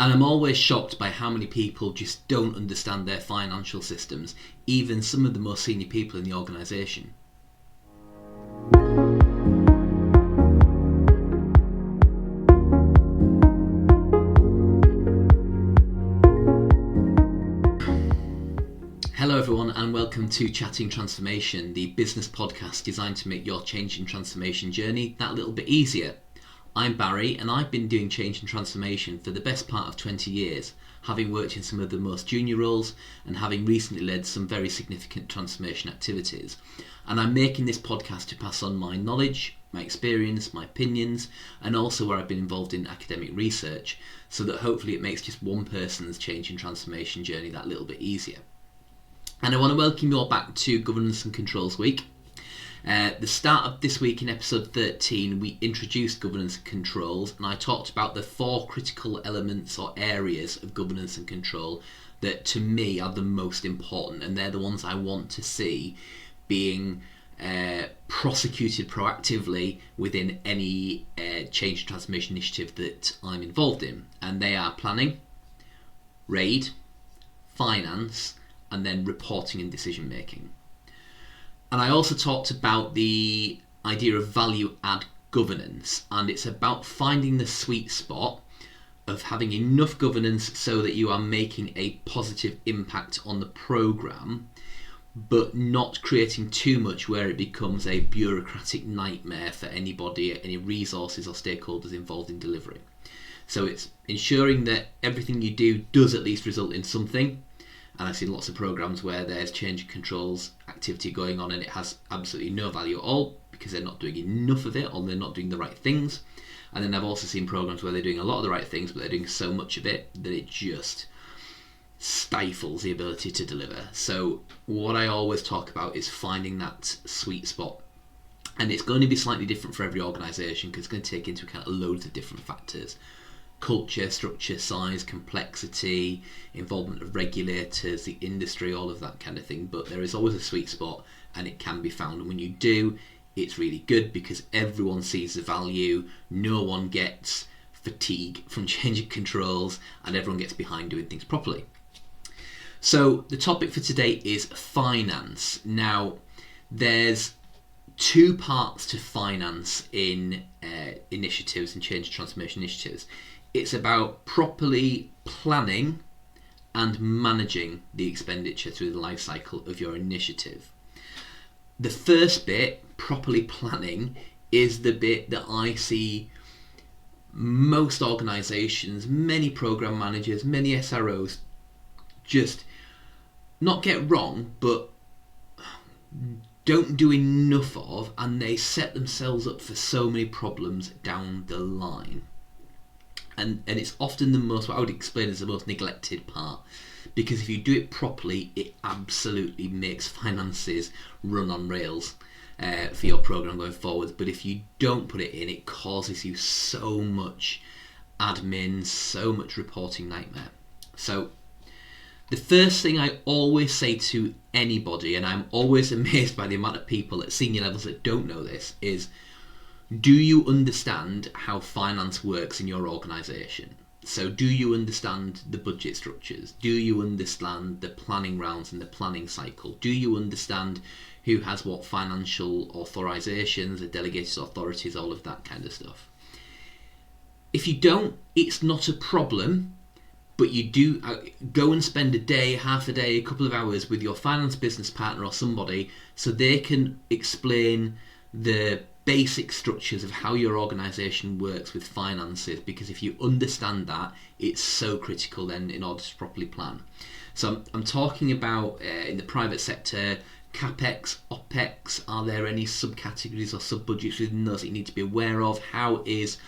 And I'm always shocked by how many people just don't understand their financial systems, even some of the most senior people in the organisation. Hello everyone and welcome to Chatting Transformation, the business podcast designed to make your change and transformation journey that little bit easier. I'm Barry and I've been doing change and transformation for the best part of 20 years, having worked in some of the most junior roles and having recently led some very significant transformation activities. And I'm making this podcast to pass on my knowledge, my experience, my opinions, and also where I've been involved in academic research, so that hopefully it makes just one person's change and transformation journey that little bit easier. And I want to welcome you all back to Governance and Controls Week. The start of this week in episode 13, we introduced governance and controls, and I talked about the 4 critical elements or areas of governance and control that to me are the most important, and they're the ones I want to see being prosecuted proactively within any change and transformation initiative that I'm involved in. And they are planning, RAID, finance, and then reporting and decision making. And I also talked about the idea of value add governance, and it's about finding the sweet spot of having enough governance so that you are making a positive impact on the programme, but not creating too much where it becomes a bureaucratic nightmare for anybody, any resources or stakeholders involved in delivering. So it's ensuring that everything you do does at least result in something. And I've seen lots of programs where there's change and controls activity going on and it has absolutely no value at all because they're not doing enough of it or they're not doing the right things. And then I've also seen programs where they're doing a lot of the right things but they're doing so much of it that it just stifles the ability to deliver. So what I always talk about is finding that sweet spot. And it's going to be slightly different for every organisation because it's going to take into account loads of different factors. Culture, structure, size, complexity, involvement of regulators, the industry, all of that kind of thing. But there is always a sweet spot and it can be found. And when you do, it's really good because everyone sees the value, no one gets fatigue from changing controls, and everyone gets behind doing things properly. So the topic for today is finance. Now, there's 2 parts to finance in initiatives and change and transformation initiatives. It's about properly planning and managing the expenditure through the life cycle of your initiative. The first bit, properly planning, is the bit that I see most organisations, many programme managers, many SROs just not get wrong, but don't do enough of, and they set themselves up for so many problems down the line. And it's often the most, what I would explain as the most neglected part, because if you do it properly, it absolutely makes finances run on rails for your programme going forward. But if you don't put it in, it causes you so much admin, so much reporting nightmare. So the first thing I always say to anybody, and I'm always amazed by the amount of people at senior levels that don't know this, is do you understand how finance works in your organisation? So do you understand the budget structures? Do you understand the planning rounds and the planning cycle? Do you understand who has what financial authorisations, the delegated authorities, all of that kind of stuff? If you don't, it's not a problem, but you do go and spend a day, half a day, a couple of hours with your finance business partner or somebody so they can explain the basic structures of how your organisation works with finances, because if you understand that, it's so critical then in order to properly plan. So I'm talking about in the private sector, CapEx, OpEx, are there any subcategories or sub-budgets within those that you need to be aware of? How is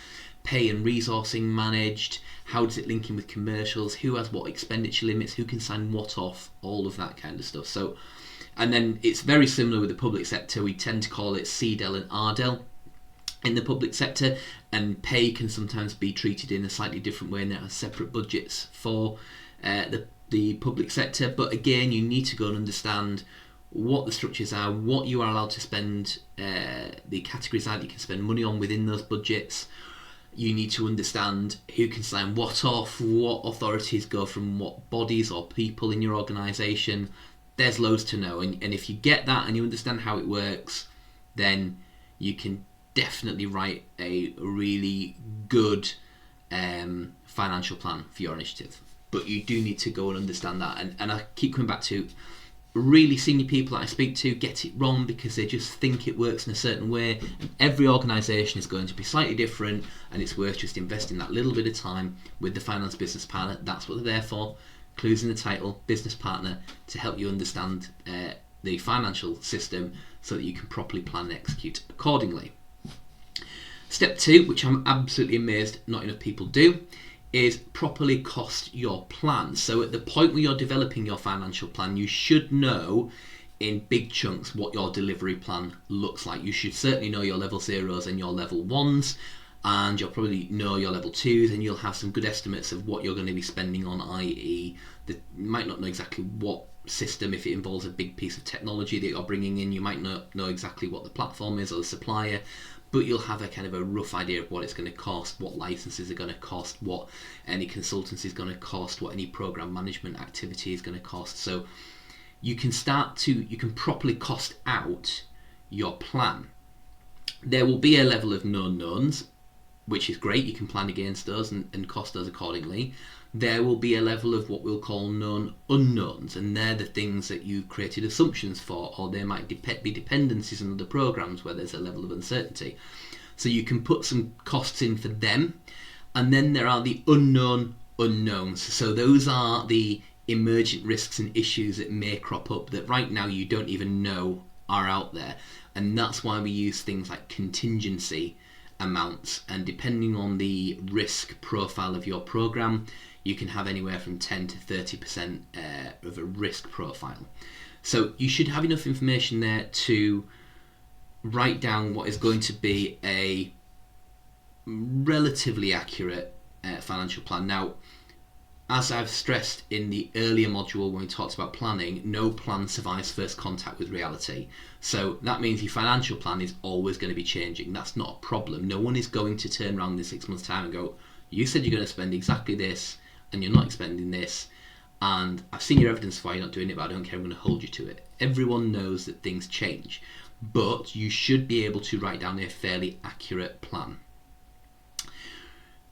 pay and resourcing managed? How does it link in with commercials? Who has what expenditure limits? Who can sign what off? All of that kind of stuff. So, and then it's very similar with the public sector. We tend to call it CDEL and RDEL in the public sector, and pay can sometimes be treated in a slightly different way, and there are separate budgets for the public sector. But again, you need to go and understand what the structures are, what you are allowed to spend, the categories that you can spend money on within those budgets. You need to understand who can sign what off, what authorities go from what bodies or people in your organisation. There's loads to know, and if you get that and you understand how it works, then you can definitely write a really good financial plan for your initiative. But you do need to go and understand that, and I keep coming back to really senior people that I speak to get it wrong because they just think it works in a certain way. And every organisation is going to be slightly different, and it's worth just investing that little bit of time with the finance business partner. That's what they're there for. Clues in the title, business partner, to help you understand the financial system so that you can properly plan and execute accordingly. Step 2, which I'm absolutely amazed not enough people do, is properly cost your plan. So at the point where you're developing your financial plan, you should know in big chunks what your delivery plan looks like. You should certainly know your level 0s and your level 1s, and you'll probably know your level 2s, and you'll have some good estimates of what you're going to be spending on, i.e. you might not know exactly what system. If it involves a big piece of technology that you're bringing in, you might not know exactly what the platform is or the supplier, but you'll have a kind of a rough idea of what it's going to cost, what licenses are going to cost, what any consultancy is going to cost, what any program management activity is going to cost. So you can properly cost out your plan. There will be a level of known knowns, which is great. You can plan against those and cost those accordingly. There will be a level of what we'll call known unknowns, and they're the things that you've created assumptions for, or there might be dependencies on other programs where there's a level of uncertainty. So you can put some costs in for them, and then there are the unknown unknowns. So those are the emergent risks and issues that may crop up that right now you don't even know are out there, and that's why we use things like contingency amounts, and depending on the risk profile of your program, you can have anywhere from 10 to 30% of a risk profile. So you should have enough information there to write down what is going to be a relatively accurate financial plan. Now, as I've stressed in the earlier module when we talked about planning, no plan survives first contact with reality. So that means your financial plan is always going to be changing. That's not a problem. No one is going to turn around in 6 months' time and go, you said you're going to spend exactly this, and you're not spending this, and I've seen your evidence for why you're not doing it, but I don't care, I'm going to hold you to it. Everyone knows that things change, but you should be able to write down a fairly accurate plan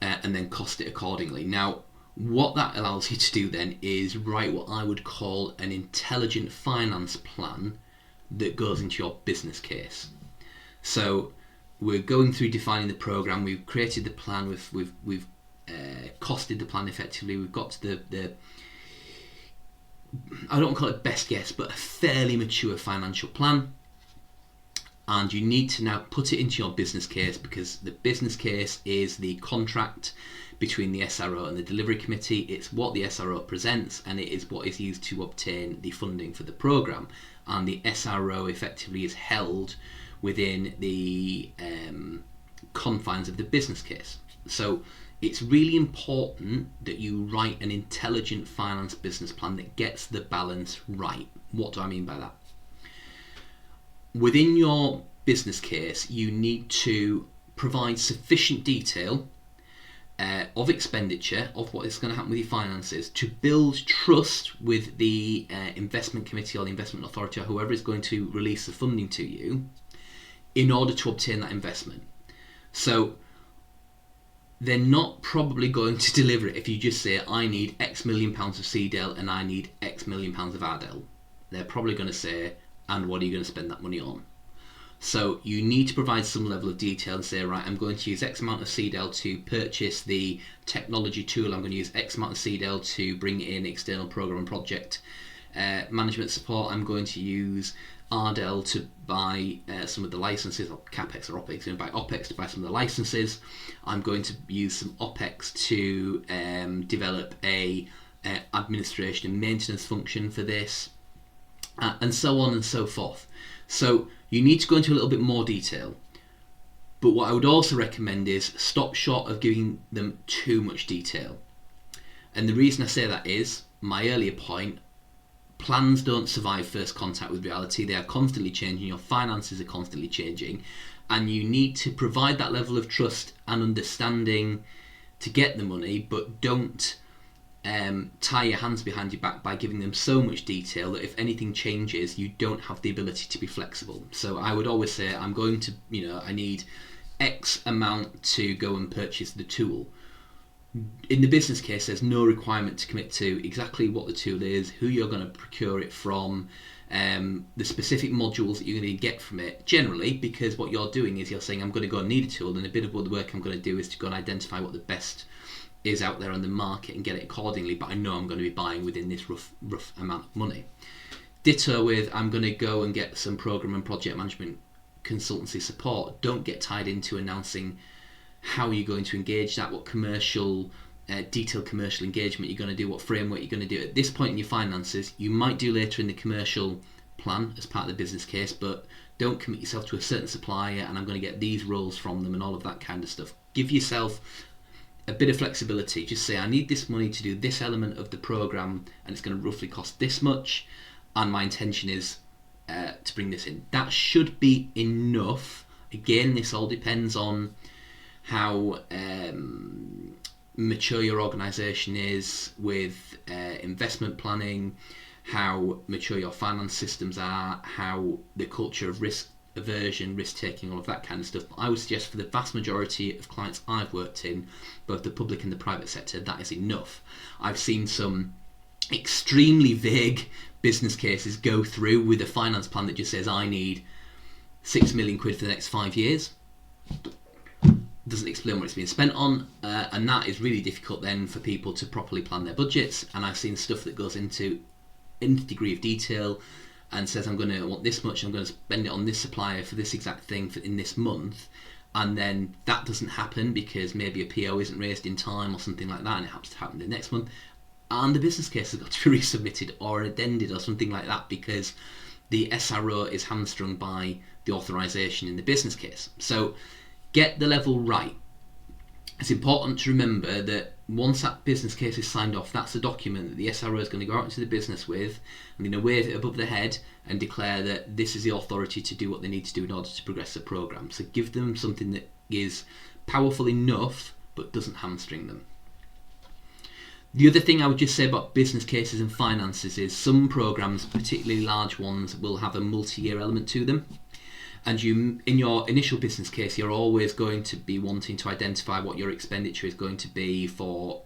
and then cost it accordingly. Now, what that allows you to do then is write what I would call an intelligent finance plan that goes into your business case. So we're going through defining the program, we've created the plan, we've costed the plan effectively, we've got to the I don't call it best guess, but a fairly mature financial plan, and you need to now put it into your business case, because the business case is the contract between the SRO and the delivery committee. It's what the SRO presents, and it is what is used to obtain the funding for the program, and the SRO effectively is held within the confines of the business case. So it's really important that you write an intelligent finance business plan that gets the balance right. What do I mean by that? Within your business case, you need to provide sufficient detail of expenditure, of what is going to happen with your finances, to build trust with the investment committee or the investment authority or whoever is going to release the funding to you in order to obtain that investment. So they're not probably going to deliver it if you just say, I need X million pounds of CDEL and I need X million pounds of RDEL. They're probably going to say, and what are you going to spend that money on? So you need to provide some level of detail and say, right, I'm going to use X amount of CDEL to purchase the technology tool, I'm going to use X amount of CDEL to bring in external program and project management support, I'm going to use RDEL to buy some of the licenses, or CapEx or OpEx, buy OpEx to buy some of the licenses, I'm going to use some OpEx to develop a administration and maintenance function for this, and so on and so forth. So you need to go into a little bit more detail, but what I would also recommend is stop short of giving them too much detail. And the reason I say that is, my earlier point, plans don't survive first contact with reality. They are constantly changing, your finances are constantly changing, and you need to provide that level of trust and understanding to get the money, but don't tie your hands behind your back by giving them so much detail that if anything changes, you don't have the ability to be flexible. So I would always say, I'm going to, I need X amount to go and purchase the tool. In the business case, there's no requirement to commit to exactly what the tool is, who you're going to procure it from, the specific modules that you're going to get from it, generally, because what you're doing is you're saying, I'm going to go and need a tool, and a bit of what the work I'm going to do is to go and identify what the best is out there on the market and get it accordingly, but I know I'm going to be buying within this rough amount of money. Ditto with, I'm going to go and get some program and project management consultancy support. Don't get tied into announcing how you're going to engage that, what commercial, detailed commercial engagement you're going to do, what framework you're going to do. At this point in your finances, you might do later in the commercial plan as part of the business case, but don't commit yourself to a certain supplier and I'm going to get these roles from them and all of that kind of stuff. Give yourself a bit of flexibility. Just say, I need this money to do this element of the program and it's going to roughly cost this much, and my intention is to bring this in. That should be enough. Again, this all depends on how mature your organisation is with investment planning, how mature your finance systems are, how the culture of risk aversion, risk taking, all of that kind of stuff. But I would suggest for the vast majority of clients I've worked in, both the public and the private sector, that is enough. I've seen some extremely vague business cases go through with a finance plan that just says, I need 6 million quid for the next 5 years. Doesn't explain what it's being spent on, and that is really difficult then for people to properly plan their budgets. And I've seen stuff that goes into nth degree of detail and says, I'm going to want this much, I'm going to spend it on this supplier for this exact thing in this month, and then that doesn't happen because maybe a PO isn't raised in time or something like that, and it happens to happen the next month, and the business case has got to be resubmitted or addended or something like that because the SRO is hamstrung by the authorisation in the business case. So get the level right. It's important to remember that once that business case is signed off, that's a document that the SRO is going to go out into the business with and going to wave it above their head and declare that this is the authority to do what they need to do in order to progress the programme. So give them something that is powerful enough but doesn't hamstring them. The other thing I would just say about business cases and finances is some programmes, particularly large ones, will have a multi-year element to them. And you, in your initial business case, you're always going to be wanting to identify what your expenditure is going to be for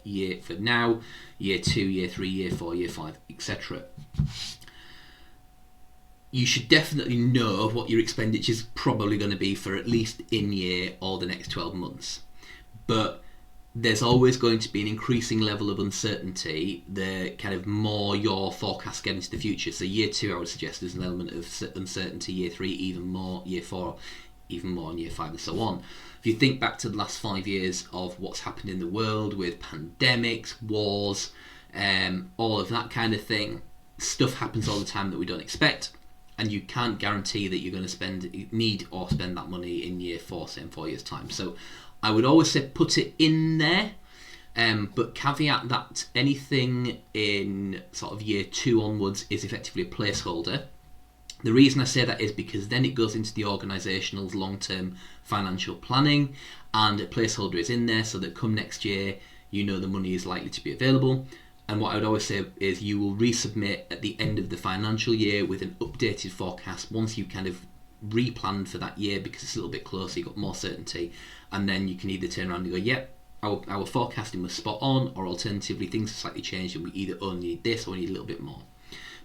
now, year 2, year 3, year 4, year 5, etc. You should definitely know what your expenditure is probably going to be for at least in year or the next 12 months. But there's always going to be an increasing level of uncertainty the kind of more your forecasts get into the future. So year 2, I would suggest there's an element of uncertainty, year 3 even more, year 4 even more, and year 5 and so on. If you think back to the last 5 years of what's happened in the world with pandemics, wars, all of that kind of thing, stuff happens all the time that we don't expect, and you can't guarantee that you're going to need that money in year 4, say in 4 years' time. So I would always say put it in there, but caveat that anything in sort of year 2 onwards is effectively a placeholder. The reason I say that is because then it goes into the organisational's long-term financial planning, and a placeholder is in there so that come next year you know the money is likely to be available. And what I would always say is you will resubmit at the end of the financial year with an updated forecast once you kind of replanned for that year because it's a little bit closer, you've got more certainty, and then you can either turn around and go, yep, our forecasting was spot on, or alternatively things have slightly changed and we either only need this or we need a little bit more.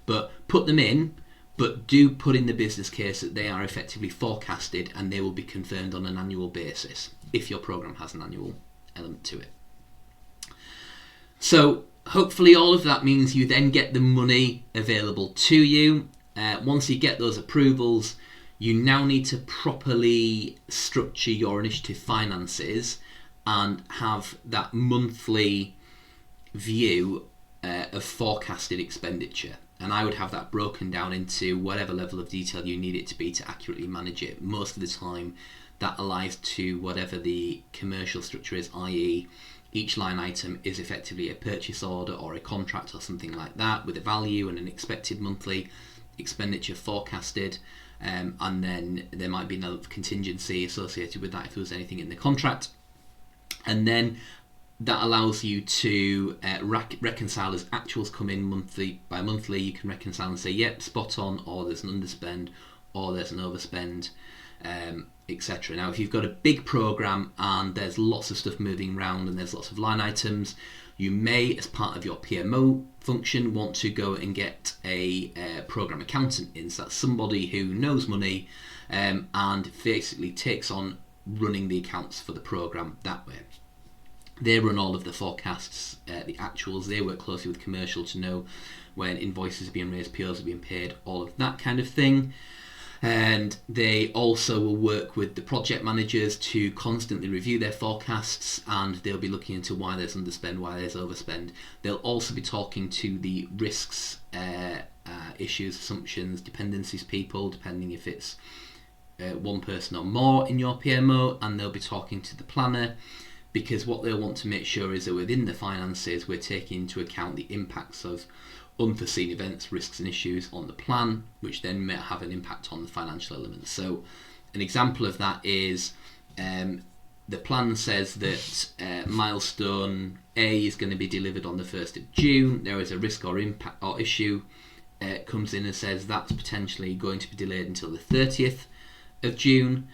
But put them in, but do put in the business case that they are effectively forecasted and they will be confirmed on an annual basis if your programme has an annual element to it. So hopefully all of that means you then get the money available to you. Once you get those approvals, you now need to properly structure your initiative finances and have that monthly view of forecasted expenditure. And I would have that broken down into whatever level of detail you need it to be to accurately manage it. Most of the time that aligns to whatever the commercial structure is, i.e. each line item is effectively a purchase order or a contract or something like that with a value and an expected monthly expenditure forecasted, and then there might be no contingency associated with that if there was anything in the contract. And then that allows you to reconcile as actuals come in monthly by monthly. You can reconcile and say, yep, spot on, or there's an underspend, or there's an overspend, etc. Now, if you've got a big program and there's lots of stuff moving around and there's lots of line items, you may, as part of your PMO function, want to go and get a program accountant in. So that's somebody who knows money and basically takes on running the accounts for the program that way. They run all of the forecasts, the actuals. They work closely with commercial to know when invoices are being raised, POs are being paid, all of that kind of thing. And they also will work with the project managers to constantly review their forecasts, and they'll be looking into why there's underspend, why there's overspend. They'll also be talking to the risks, issues, assumptions, dependencies people, depending if it's one person or more in your PMO, and they'll be talking to the planner, because what they'll want to make sure is that within the finances we're taking into account the impacts of unforeseen events, risks and issues on the plan, which then may have an impact on the financial elements. So an example of that is the plan says that milestone A is going to be delivered on the 1st of June. There is a risk or impact or issue comes in and says that's potentially going to be delayed until the 30th of June,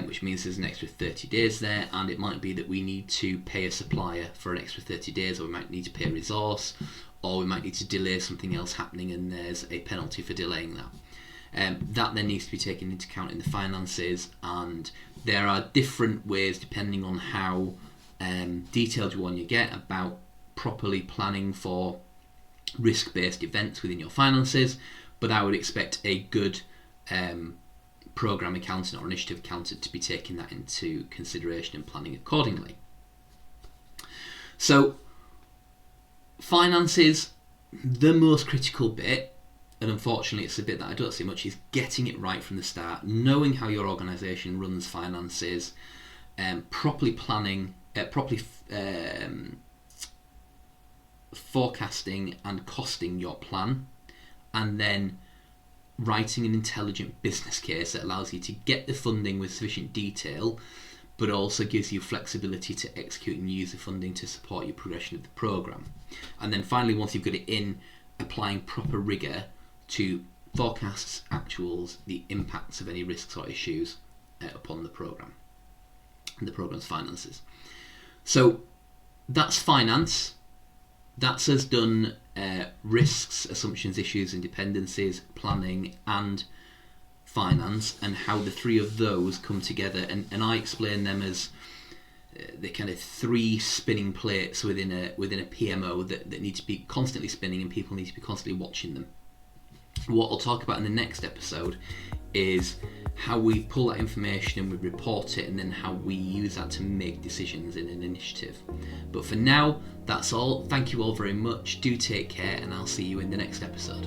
which means there's an extra 30 days there, and it might be that we need to pay a supplier for an extra 30 days, or we might need to pay a resource, or we might need to delay something else happening and there's a penalty for delaying that. That then needs to be taken into account in the finances, and there are different ways, depending on how detailed you want to get, about properly planning for risk-based events within your finances, but I would expect a good program accountant or initiative accountant to be taking that into consideration and planning accordingly. So finances, the most critical bit, and unfortunately it's a bit that I don't see much, is getting it right from the start, knowing how your organisation runs finances, properly planning, properly forecasting and costing your plan, and then writing an intelligent business case that allows you to get the funding with sufficient detail, but also gives you flexibility to execute and use the funding to support your progression of the programme. And then finally, once you've got it in, applying proper rigour to forecasts, actuals, the impacts of any risks or issues upon the programme and the programme's finances. So that's finance. That's us done risks, assumptions, issues and dependencies, planning and finance, and how the three of those come together, and I explain them as the kind of three spinning plates within a PMO that need to be constantly spinning, and people need to be constantly watching them. What I'll talk about in the next episode is how we pull that information and we report it, and then how we use that to make decisions in an initiative. But for now, that's all. Thank you all very much. Do take care, and I'll see you in the next episode.